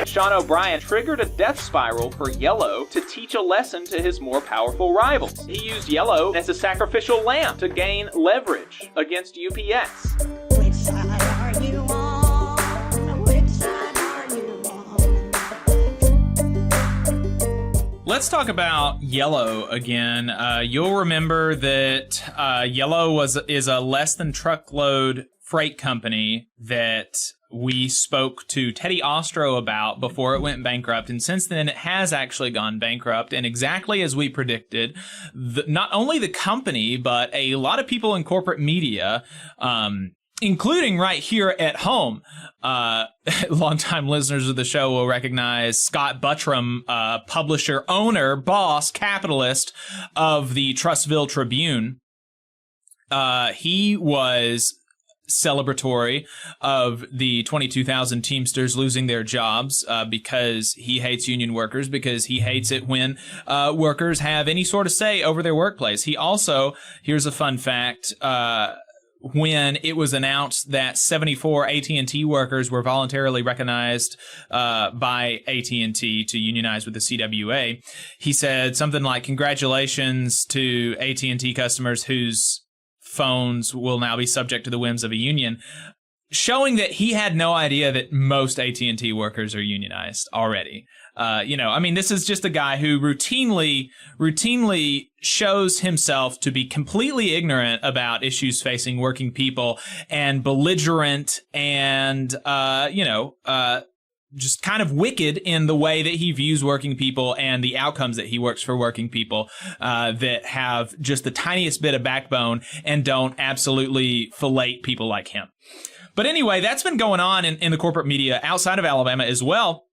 Sean O'Brien triggered a death spiral for Yellow to teach a lesson to his more powerful rivals. He used Yellow as a sacrificial lamb to gain leverage against UPS. Which side are you on? Which side are you on? Let's talk about Yellow again. You'll remember that Yellow is a less than truckload freight company that we spoke to Teddy Ostro about before it went bankrupt, and since then it has actually gone bankrupt. And exactly as we predicted, not only the company but a lot of people in corporate media, including right here at home, longtime listeners of the show will recognize Scott Buttram, publisher, owner, boss, capitalist of the Trustville Tribune. He was celebratory of the 22,000 Teamsters losing their jobs because he hates union workers, because he hates it when workers have any sort of say over their workplace. He also, here's a fun fact, when it was announced that 74 AT&T workers were voluntarily recognized by AT&T to unionize with the CWA, he said something like, "Congratulations to AT&T customers whose phones will now be subject to the whims of a union," showing that he had no idea that most AT&T workers are unionized already. I mean, this is just a guy who routinely shows himself to be completely ignorant about issues facing working people, and belligerent and, just kind of wicked in the way that he views working people and the outcomes that he works for working people that have just the tiniest bit of backbone and don't absolutely fillet people like him. But anyway, that's been going on in the corporate media outside of Alabama as well,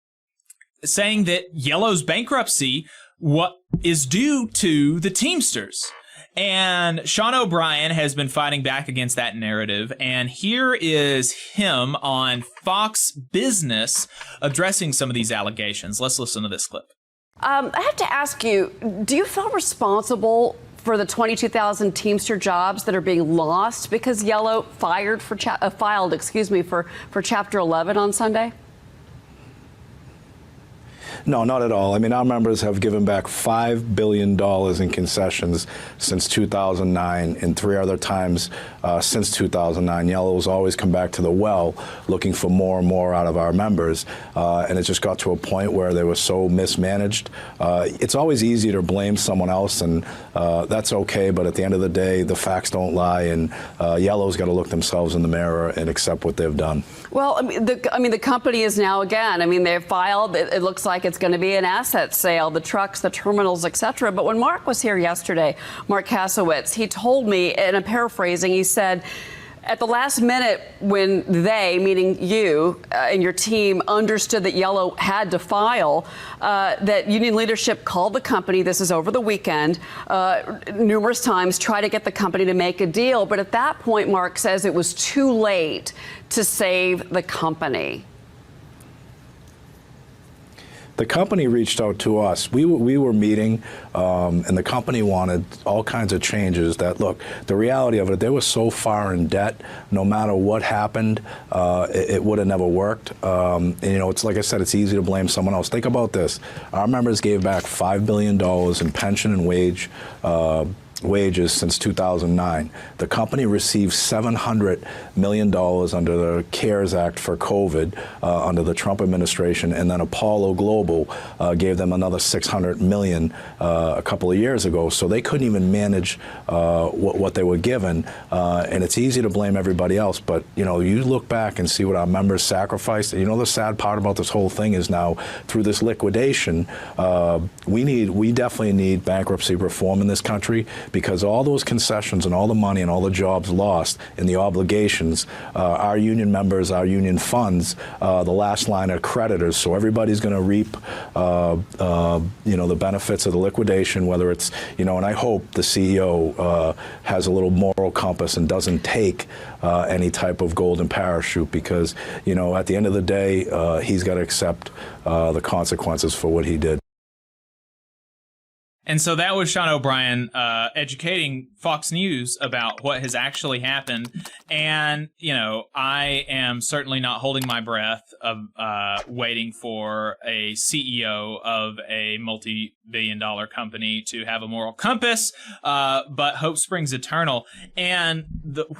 saying that Yellow's bankruptcy is due to the Teamsters. And Sean O'Brien has been fighting back against that narrative, and here is him on Fox Business addressing some of these allegations. Let's listen to this clip. I have to ask you, do you feel responsible for the 22,000 Teamster jobs that are being lost because Yellow filed for Chapter 11 on Sunday? No, not at all. I mean, our members have given back $5 billion in concessions since 2009, and 3 other times since 2009. Yellow's always come back to the well looking for more and more out of our members, and it just got to a point where they were so mismanaged. It's always easy to blame someone else, and that's okay, but at the end of the day, the facts don't lie, and Yellow's got to look themselves in the mirror and accept what they've done. Well, the company is now, again, they've filed, it looks like it's going to be an asset sale, the trucks, the terminals, etc. But when Mark was here yesterday, Mark Kasowitz, he told me, and I'm paraphrasing, he said, at the last minute when they, meaning you and your team, understood that Yellow had to file, that union leadership called the company, this is over the weekend, numerous times, try to get the company to make a deal. But at that point, Mark says it was too late to save the company. The company reached out to us. We were meeting, and the company wanted all kinds of changes that, look, the reality of it, they were so far in debt, no matter what happened, it would have never worked. And, it's like I said, it's easy to blame someone else. Think about this. Our members gave back $5 billion in pension and wages since 2009. The company received $700 million under the CARES Act for COVID under the Trump administration, and then Apollo Global gave them another $600 million a couple of years ago. So they couldn't even manage what they were given, and it's easy to blame everybody else. But you look back and see what our members sacrificed. And the sad part about this whole thing is now through this liquidation, we definitely need bankruptcy reform in this country, because all those concessions and all the money and all the jobs lost and the obligations, our union members, our union funds, the last line are creditors. So everybody's going to reap, the benefits of the liquidation, whether it's, and I hope the CEO has a little moral compass and doesn't take any type of golden parachute, because, at the end of the day, he's got to accept the consequences for what he did. And so that was Sean O'Brien educating Fox News about what has actually happened. And, you know, I am certainly not holding my breath of waiting for a CEO of a multi-billion-dollar company to have a moral compass, but hope springs eternal. And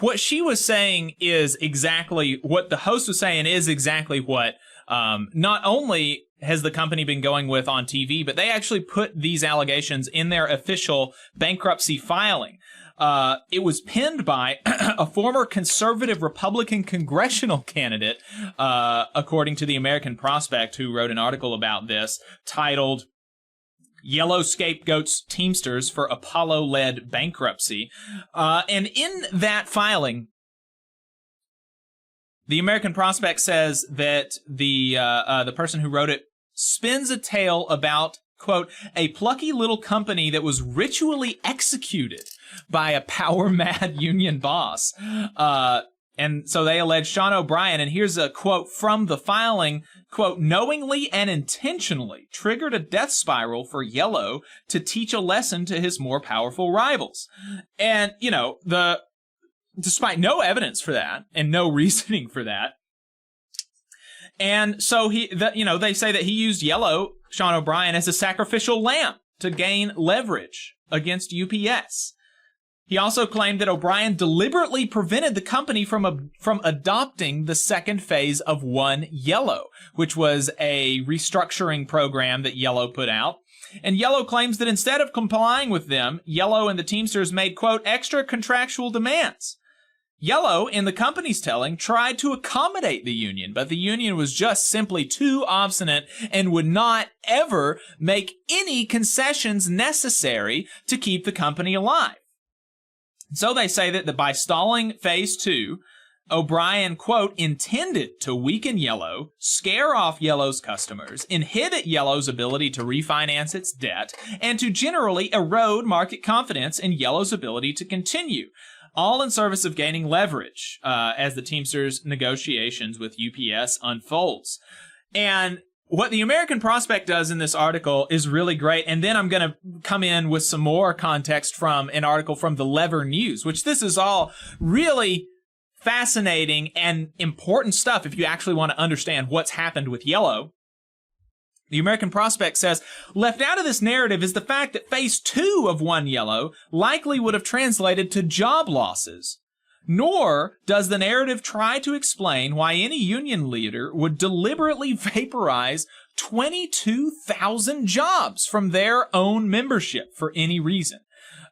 what she was saying is exactly what the host was saying is exactly what not only has the company been going with on TV, but they actually put these allegations in their official bankruptcy filing. It was penned by a former conservative Republican congressional candidate, according to the American Prospect, who wrote an article about this titled Yellow Scapegoats Teamsters for Apollo-Led Bankruptcy. And in that filing, the American Prospect says that the person who wrote it spins a tale about, quote, a plucky little company that was ritually executed by a power-mad union boss. And so they allege Sean O'Brien, and here's a quote from the filing, quote, knowingly and intentionally triggered a death spiral for Yellow to teach a lesson to his more powerful rivals. And, you know, despite no evidence for that and no reasoning for that. And so they say that he used Yellow, Sean O'Brien, as a sacrificial lamb to gain leverage against UPS. He also claimed that O'Brien deliberately prevented the company from adopting the second phase of One Yellow, which was a restructuring program that Yellow put out. And Yellow claims that instead of complying with them, Yellow and the Teamsters made, quote, extra contractual demands. Yellow, in the company's telling, tried to accommodate the union, but the union was just simply too obstinate and would not ever make any concessions necessary to keep the company alive. So they say that by stalling phase 2, O'Brien, quote, intended to weaken Yellow, scare off Yellow's customers, inhibit Yellow's ability to refinance its debt, and to generally erode market confidence in Yellow's ability to continue, all in service of gaining leverage as the Teamsters' negotiations with UPS unfolds. And what the American Prospect does in this article is really great. And then I'm going to come in with some more context from an article from the Lever News, which this is all really fascinating and important stuff if you actually want to understand what's happened with Yellow. The American Prospect says, left out of this narrative is the fact that phase 2 of One Yellow likely would have translated to job losses. Nor does the narrative try to explain why any union leader would deliberately vaporize 22,000 jobs from their own membership for any reason.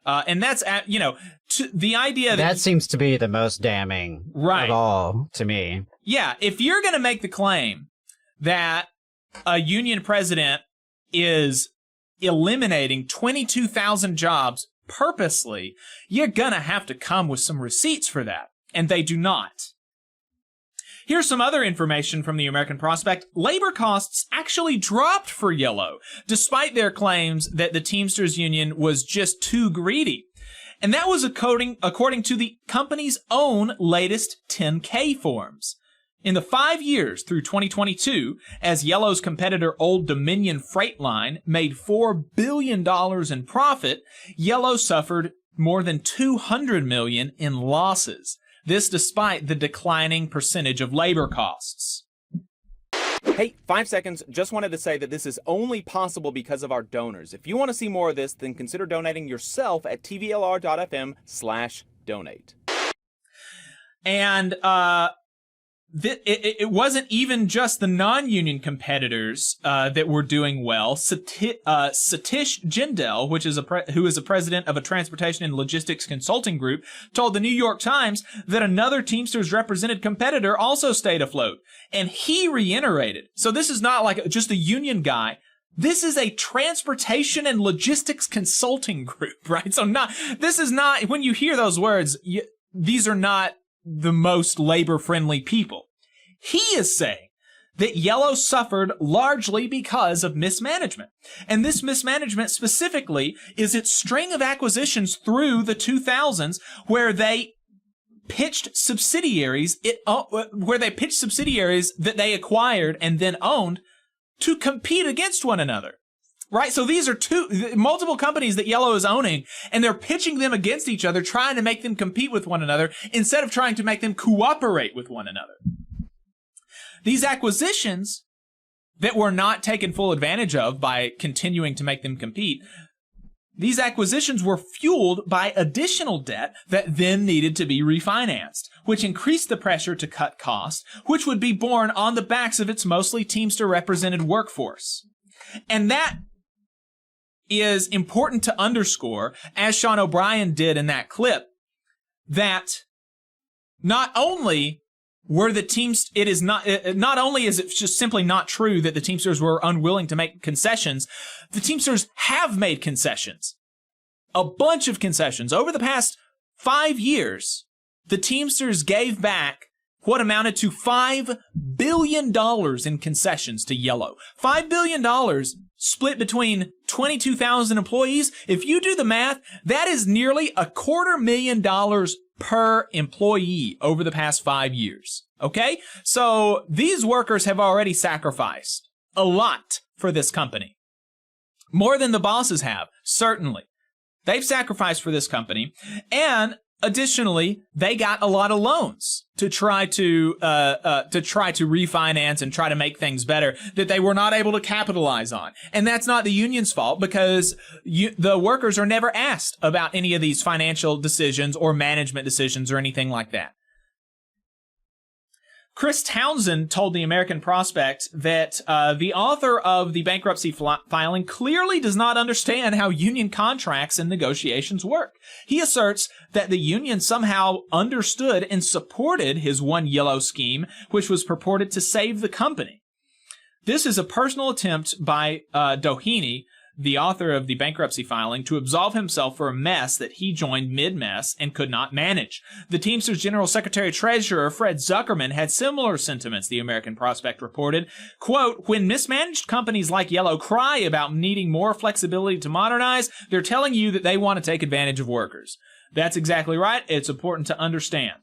And that's, the idea that seems to be the most damning of all to me. Yeah, if you're going to make the claim that a union president is eliminating 22,000 jobs purposely, you're gonna have to come with some receipts for that. And they do not. Here's some other information from the American Prospect. Labor costs actually dropped for Yellow, despite their claims that the Teamsters Union was just too greedy. And that was according to the company's own latest 10K forms. In the 5 years through 2022, as Yellow's competitor Old Dominion Freight Line made $4 billion in profit, Yellow suffered more than $200 million in losses. This despite the declining percentage of labor costs. Hey, 5 seconds. Just wanted to say that this is only possible because of our donors. If you want to see more of this, then consider donating yourself at tvlr.fm/donate. And, it wasn't even just the non-union competitors that were doing well. Satish Jindal, who is a president of a transportation and logistics consulting group, told the New York Times that another Teamsters represented competitor also stayed afloat. And he reiterated, so this is not like just a union guy. This is a transportation and logistics consulting group, right? So this is not, when you hear those words, these are not the most labor-friendly people. He is saying that Yellow suffered largely because of mismanagement. And this mismanagement specifically is its string of acquisitions through the 2000s where they pitched subsidiaries that they acquired and then owned to compete against one another. Right? So these are multiple companies that Yellow is owning, and they're pitching them against each other, trying to make them compete with one another instead of trying to make them cooperate with one another. These acquisitions that were not taken full advantage of by continuing to make them compete, these acquisitions were fueled by additional debt that then needed to be refinanced, which increased the pressure to cut costs, which would be borne on the backs of its mostly Teamster-represented workforce. And that is important to underscore, as Sean O'Brien did in that clip, that not only were the Teamsters, not only is it just simply not true that the Teamsters were unwilling to make concessions, the Teamsters have made concessions. A bunch of concessions. Over the past 5 years, the Teamsters gave back what amounted to $5 billion in concessions to Yellow. $5 billion split between 22,000 employees. If you do the math, that is nearly $250,000 per employee over the past 5 years. Okay? So these workers have already sacrificed a lot for this company. More than the bosses have, certainly. They've sacrificed for this company, and additionally, they got a lot of loans to try to refinance and try to make things better that they were not able to capitalize on. And that's not the union's fault, because the workers are never asked about any of these financial decisions or management decisions or anything like that. Chris Townsend told the American Prospect that the author of the bankruptcy filing clearly does not understand how union contracts and negotiations work. He asserts that the union somehow understood and supported his One Yellow scheme, which was purported to save the company. This is a personal attempt by Doheny, the author of the bankruptcy filing, to absolve himself for a mess that he joined mid-mess and could not manage. The Teamsters General Secretary-Treasurer Fred Zuckerman had similar sentiments, the American Prospect reported. Quote, "When mismanaged companies like Yellow cry about needing more flexibility to modernize, they're telling you that they want to take advantage of workers." That's exactly right. It's important to understand.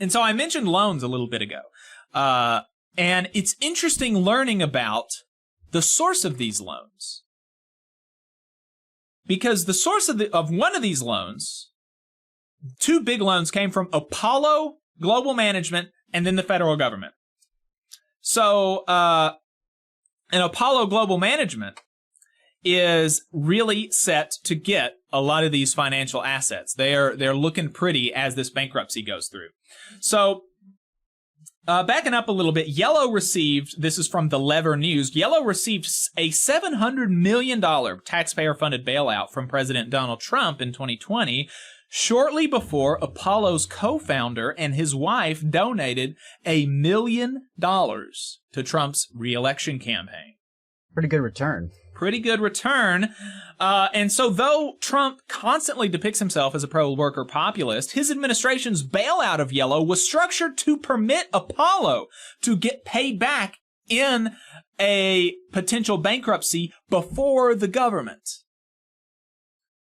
And so I mentioned loans a little bit ago. And it's interesting learning about the source of these loans. Because the source of one of these loans, two big loans, came from Apollo Global Management and then the federal government. So, and Apollo Global Management is really set to get a lot of these financial assets. They're looking pretty as this bankruptcy goes through. So, backing up a little bit, Yellow received, this is from the Lever News, Yellow received a $700 million taxpayer-funded bailout from President Donald Trump in 2020, shortly before Apollo's co-founder and his wife donated $1 million to Trump's re-election campaign. Pretty good return. Pretty good return. And so though Trump constantly depicts himself as a pro-worker populist, his administration's bailout of Yellow was structured to permit Apollo to get paid back in a potential bankruptcy before the government.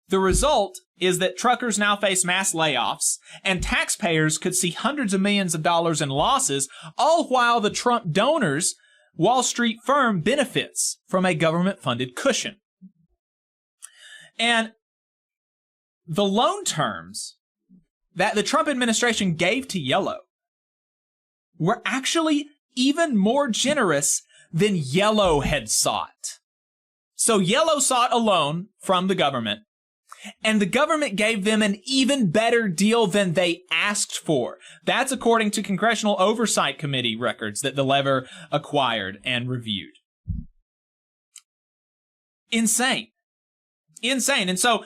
The result is that truckers now face mass layoffs, and taxpayers could see hundreds of millions of dollars in losses, all while the Trump donors' Wall Street firm benefits from a government-funded cushion. And the loan terms that the Trump administration gave to Yellow were actually even more generous than Yellow had sought. So Yellow sought a loan from the government, and the government gave them an even better deal than they asked for. That's according to Congressional Oversight Committee records that the Lever acquired and reviewed. Insane. Insane. And so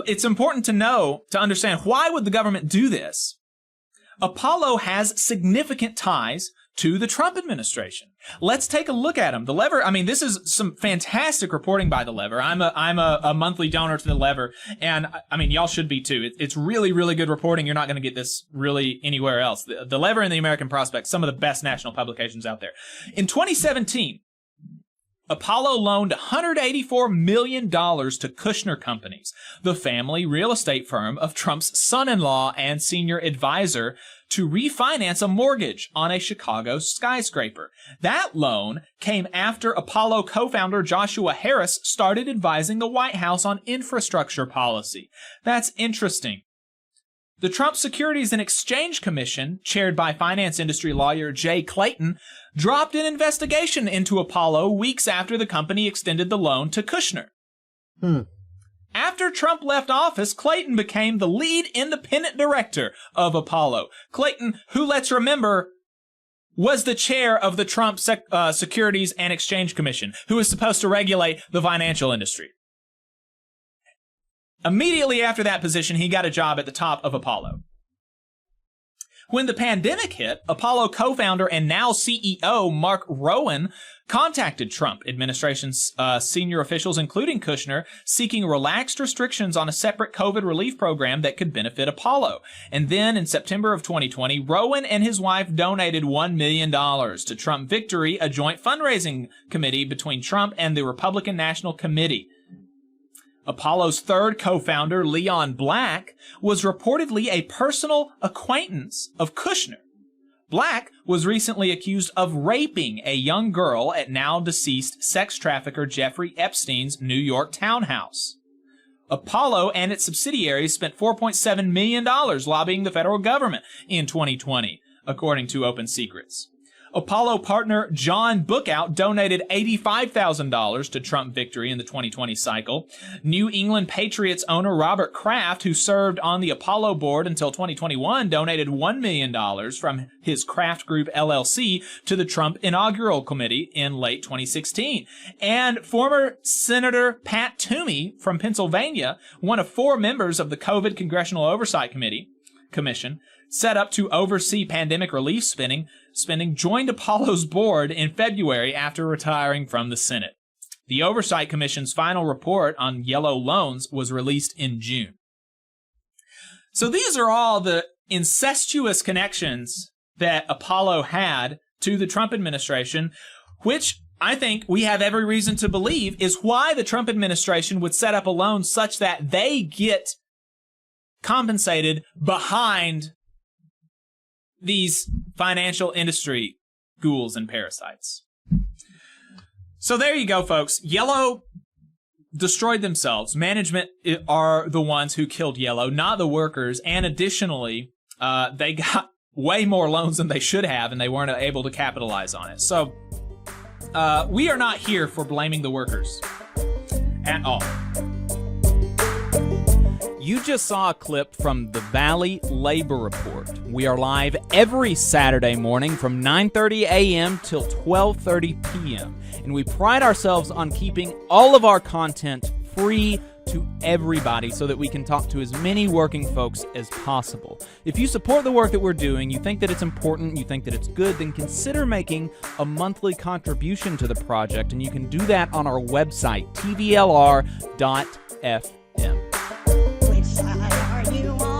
it's important to understand, why would the government do this? Apollo has significant ties to the Trump administration. Let's take a look at them. The Lever, I mean, this is some fantastic reporting by the Lever. I'm a monthly donor to the Lever, and I mean, y'all should be too. It's really, really good reporting. You're not going to get this really anywhere else. The Lever and the American Prospect, some of the best national publications out there. In 2017, Apollo loaned $184 million to Kushner Companies, the family real estate firm of Trump's son-in-law and senior advisor to refinance a mortgage on a Chicago skyscraper. That loan came after Apollo co-founder Joshua Harris started advising the White House on infrastructure policy. That's interesting. The Trump Securities and Exchange Commission, chaired by finance industry lawyer Jay Clayton, dropped an investigation into Apollo weeks after the company extended the loan to Kushner. After Trump left office, Clayton became the lead independent director of Apollo. Clayton, who, let's remember, was the chair of the Trump Securities and Exchange Commission, who is supposed to regulate the financial industry. Immediately after that position, he got a job at the top of Apollo. When the pandemic hit, Apollo co-founder and now CEO Mark Rowan contacted Trump administration's senior officials, including Kushner, seeking relaxed restrictions on a separate COVID relief program that could benefit Apollo. And then in September of 2020, Rowan and his wife donated $1 million to Trump Victory, a joint fundraising committee between Trump and the Republican National Committee. Apollo's third co-founder, Leon Black, was reportedly a personal acquaintance of Kushner. Black was recently accused of raping a young girl at now-deceased sex trafficker Jeffrey Epstein's New York townhouse. Apollo and its subsidiaries spent $4.7 million lobbying the federal government in 2020, according to Open Secrets. Apollo partner John Bookout donated $85,000 to Trump Victory in the 2020 cycle. New England Patriots owner Robert Kraft, who served on the Apollo board until 2021, donated $1 million from his Kraft Group LLC to the Trump Inaugural Committee in late 2016. And former Senator Pat Toomey from Pennsylvania, one of 4 members of the COVID Congressional Oversight Commission, set up to oversee pandemic relief spending, joined Apollo's board in February after retiring from the Senate. The Oversight Commission's final report on yellow loans was released in June. So these are all the incestuous connections that Apollo had to the Trump administration, which I think we have every reason to believe is why the Trump administration would set up a loan such that they get compensated behind these financial industry ghouls and parasites. So there you go, folks. Yellow destroyed themselves. Management are the ones who killed Yellow, not the workers. And additionally, they got way more loans than they should have, and they weren't able to capitalize on it. So we are not here for blaming the workers at all. You just saw a clip from the Valley Labor Report. We are live every Saturday morning from 9:30 a.m. till 12:30 p.m. And we pride ourselves on keeping all of our content free to everybody so that we can talk to as many working folks as possible. If you support the work that we're doing, you think that it's important, you think that it's good, then consider making a monthly contribution to the project, and you can do that on our website, tvlr.fm. Which side are you on?